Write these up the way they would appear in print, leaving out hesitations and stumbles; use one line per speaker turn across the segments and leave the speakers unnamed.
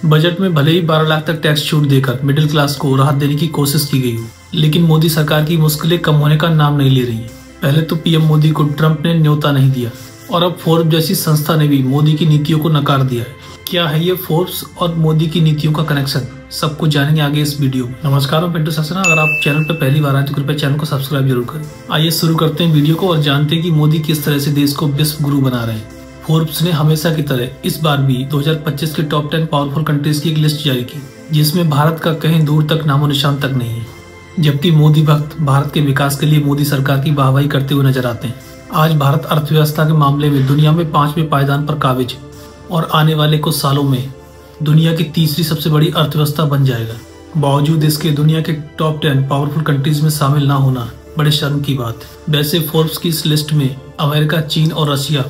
Budget में भले ही 12 लाख तक टैक्स छूट देकर मिडिल क्लास को राहत देने की कोशिश की गई हो, लेकिन मोदी सरकार की मुश्किलें कम होने का नाम नहीं ले रही है। पहले तो पीएम मोदी को ट्रंप ने न्योता नहीं दिया और अब फोर्ब्स जैसी संस्था ने भी मोदी की नीतियों को नकार दिया है। क्या है ये फोर्ब्स और मोदी की नीतियों का कनेक्शन, सब कुछ जानेंगे आगे इस वीडियो में। नमस्कार, मैं पिंटू सक्सेना। अगर आप चैनल पर पहली बार आए तो कृपया चैनल को सब्सक्राइब जरूर करें। आइए शुरू करते हैं वीडियो को और जानते हैं कि मोदी किस तरह से देश को विश्व गुरु बना रहे हैं। फोर्ब्स ने हमेशा की तरह इस बार भी 2025 के टॉप 10 पावरफुल कंट्रीज की एक लिस्ट जारी की, जिसमें भारत का कहीं दूर तक नामो निशान तक नहीं है। जबकि मोदी भक्त भारत के विकास के लिए मोदी सरकार की वाहवाही करते हुए नजर आते हैं। आज भारत अर्थव्यवस्था के मामले में दुनिया में 5वें पायदान पर काबिज और आने वाले कुछ सालों में दुनिया की तीसरी सबसे बड़ी अर्थव्यवस्था बन जाएगा। बावजूद इसके दुनिया के टॉप 10 पावरफुल कंट्रीज में शामिल ना होना बड़े शर्म की बात है। वैसे फोर्ब्स की इस लिस्ट में अमेरिका, चीन और रशिया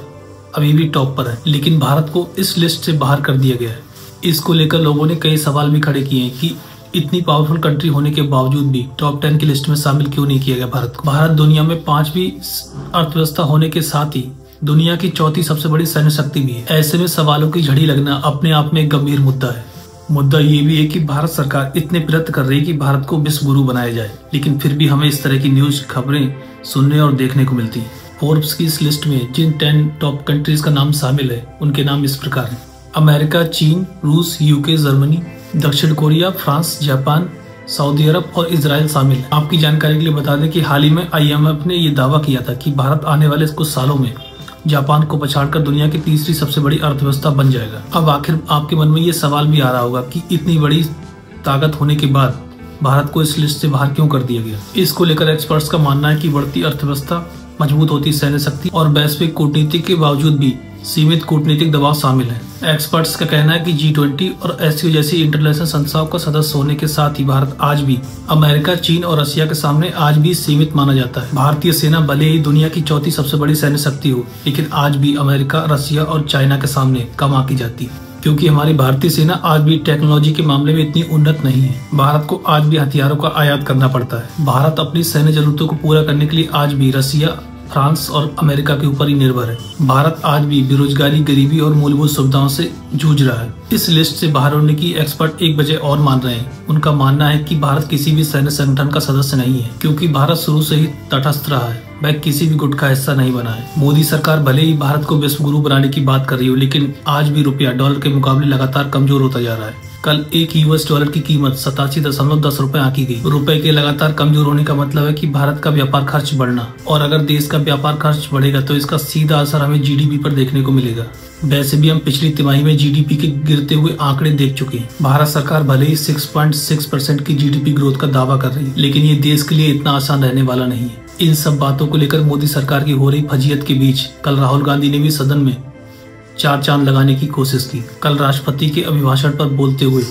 अभी भी टॉप पर है, लेकिन भारत को इस लिस्ट से बाहर कर दिया गया है। इसको लेकर लोगों ने कई सवाल भी खड़े किए हैं कि इतनी पावरफुल कंट्री होने के बावजूद भी टॉप 10 की लिस्ट में शामिल क्यों नहीं किया गया भारत को। भारत दुनिया में 5वीं अर्थव्यवस्था होने के साथ ही दुनिया की 4थी सबसे बड़ी सैन्य शक्ति भी है। ऐसे में सवालों की झड़ी लगना अपने आप में एक गंभीर मुद्दा है। मुद्दा ये भी है कि भारत सरकार इतने प्रयत्न कर रही है कि भारत को विश्व गुरु बनाया जाए, लेकिन फिर भी हमें इस तरह की न्यूज खबरें सुनने और देखने को मिलती है। फोर्ब्स की इस लिस्ट में जिन 10 टॉप कंट्रीज का नाम शामिल है उनके नाम इस प्रकार हैं: अमेरिका, चीन, रूस, यूके, जर्मनी, दक्षिण कोरिया, फ्रांस, जापान, सऊदी अरब और इजराइल शामिल है। आपकी जानकारी के लिए बता दें कि हाल ही में IMF ने यह दावा किया था कि भारत आने वाले कुछ सालों में जापान को पछाड़कर दुनिया की तीसरी सबसे बड़ी अर्थव्यवस्था बन जाएगा। अब आखिर आपके मन में ये सवाल भी आ रहा होगा कि इतनी बड़ी ताकत होने के बाद भारत को इस लिस्ट से बाहर क्यों कर दिया गया। इसको लेकर एक्सपर्ट्स का मानना है कि बढ़ती अर्थव्यवस्था, मजबूत होती सैन्य शक्ति और वैश्विक कूटनीति के बावजूद भी सीमित कूटनीतिक दबाव शामिल है। एक्सपर्ट्स का कहना है कि G20 और SCO जैसी इंटरनेशनल संस्थाओं का सदस्य होने के साथ ही भारत आज भी अमेरिका, चीन और रशिया के सामने आज भी सीमित माना जाता है। भारतीय सेना भले ही दुनिया की 4थी सबसे बड़ी सैन्य शक्ति हो, लेकिन आज भी अमेरिका, रशिया और चाइना के सामने कम आंकी जाती है, क्योंकि हमारी भारतीय सेना आज भी टेक्नोलॉजी के मामले में इतनी उन्नत नहीं है। भारत को आज भी हथियारों का आयात करना पड़ता है। भारत अपनी सैन्य जरूरतों को पूरा करने के लिए आज भी रशिया, फ्रांस और अमेरिका के ऊपर ही निर्भर है। भारत आज भी बेरोजगारी, गरीबी और मूलभूत सुविधाओं से जूझ रहा है। इस लिस्ट से बाहर होने की एक्सपर्ट एक वजह और मान रहे हैं। उनका मानना है कि भारत किसी भी सैन्य संगठन का सदस्य नहीं है, क्योंकि भारत शुरू से ही तटस्थ रहा है। वह किसी भी गुट का हिस्सा नहीं बना है। मोदी सरकार भले ही भारत को विश्व गुरु बनाने की बात कर रही हो, लेकिन आज भी रुपया डॉलर के मुकाबले लगातार कमजोर होता जा रहा है। कल एक US डॉलर की कीमत 87.10 रुपए आंकी गई। रुपए के लगातार कमजोर होने का मतलब है कि भारत का व्यापार खर्च बढ़ना, और अगर देश का व्यापार खर्च बढ़ेगा तो इसका सीधा असर हमें GDP पर देखने को मिलेगा। वैसे भी हम पिछली तिमाही में GDP के गिरते हुए आंकड़े देख चुके हैं। भारत सरकार भले ही 6.6% की GDP ग्रोथ का दावा कर रही है, लेकिन ये देश के लिए इतना आसान रहने वाला नहीं है। इन सब बातों को लेकर मोदी सरकार की हो रही फजीयत के बीच कल राहुल गांधी ने भी सदन में 4 चांद लगाने की कोशिश की। कल राष्ट्रपति के अभिभाषण पर बोलते हुए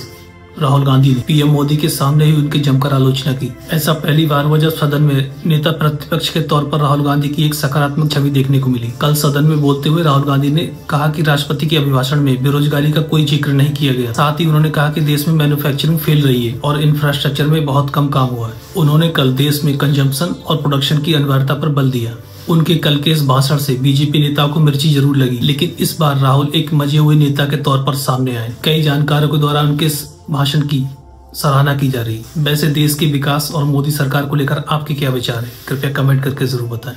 राहुल गांधी ने पीएम मोदी के सामने ही उनकी जमकर आलोचना की। ऐसा पहली बार हुआ जब सदन में नेता प्रतिपक्ष के तौर पर राहुल गांधी की एक सकारात्मक छवि देखने को मिली। कल सदन में बोलते हुए राहुल गांधी ने कहा कि राष्ट्रपति के अभिभाषण में बेरोजगारी का कोई जिक्र नहीं किया गया। साथ ही उन्होंने कहा कि देश में मैन्युफैक्चरिंग फेल रही है और इंफ्रास्ट्रक्चर में बहुत कम काम हुआ है। उन्होंने कल देश में कंजम्पशन और प्रोडक्शन की अनिवार्यता पर बल दिया। उनके कल के इस भाषण से बीजेपी नेताओं को मिर्ची जरूर लगी, लेकिन इस बार राहुल एक मजे हुए नेता के तौर पर सामने आए। कई जानकारों के द्वारा उनके इस भाषण की सराहना की जा रही है। वैसे देश के विकास और मोदी सरकार को लेकर आपके क्या विचार है, कृपया कमेंट करके जरूर बताएं।